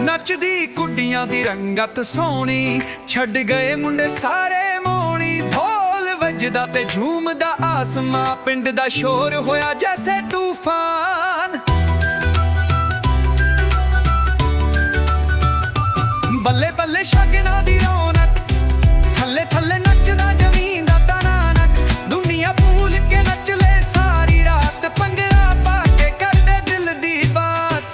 नचदी कुड़ियां दी रंगत सोहनी, छड़ गए मुंडे सारे मोनी। ढोल वजदा ते झूमदा आसमां, पिंड दा शोर होया जैसे तूफान। बल्ले बल्ले शगना दी रौनक, थल्ले थल्ले नचदा जमीन दा तनानक। दुनिया भूल के नच ले सारी रात, पंगड़ा पा के कर दे दिल दी बात।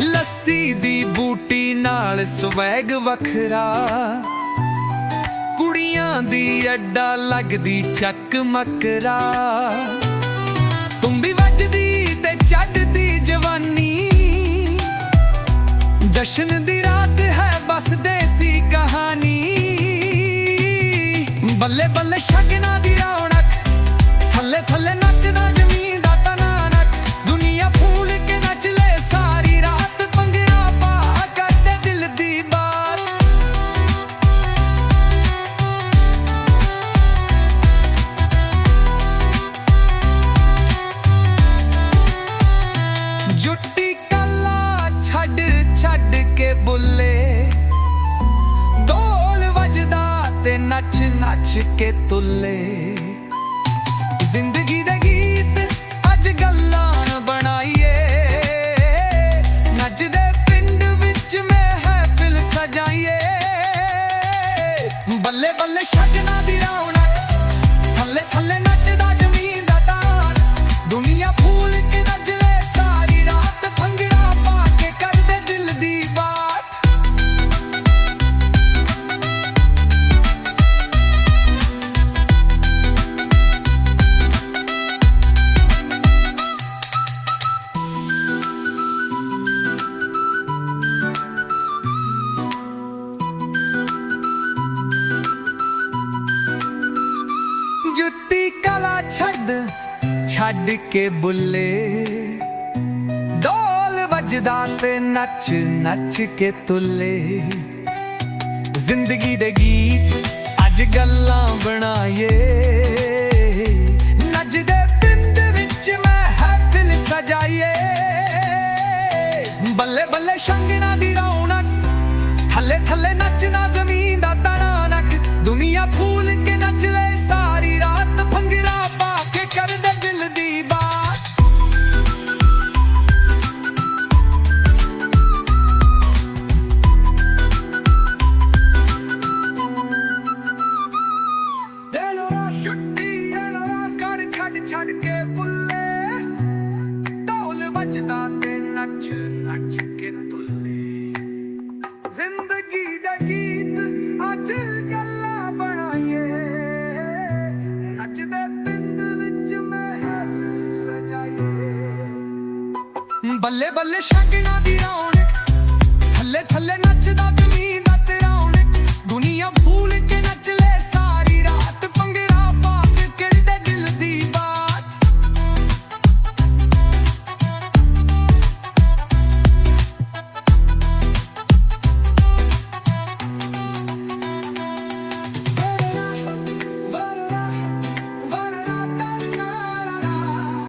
लस्सी दी बूटी नाल स्वैग वखरा, कुड़ियां दी अड्डा लगदी चक मकरा। तुम्बी वजदी ते चढ़दी जवानी, जश्न दी रात है बस देसी कहानी। बल्ले बल्ले शगना दी रौनक, थल्ले थल्ले नचदा जमीन दा तनानक। दुनिया भूल के नच ले सारी रात, पंगड़ा पा करदे दिल दी बात। जुट्टी कला छड़ छड़ के बुले, ढोल वजदा ते नच नच के तुले। जिंदगी दे गीत अज गल्लां बनाइए, नचदे पिंड विच महफिल सजाइए। बल्ले बल्ले शगना दी रौनक, थल्ले थल्ले नचदा जमीन दा तान। दुनिया भूल के नच ले सारी रात, भंगड़ा पा के कर दे दिल दी बात। जुत्ती कला छड़ छड़ के बुले, ढोल वजदा ते नच नच के तुले। जिंदगी दे गीत अज गल्लां बनाइए, नचदे पिंड विच महफिल सजाइए। बल्ले बल्ले शगना दी रौनक, थल्ले थल्ले नचना जमीन दा तनानक। दुनिया भूल के नच ले सारी रात, भंगड़ा पा के कर दे दिल दी बात। छड़ के बुले, ढोल वजदा ते नच नच के तुले। जिंदगी दे गीत अज गल्लां बनाइए, नचदे पिंड विच महफिल सजाइए। बल्ले बल्ले शगना दी रौनक,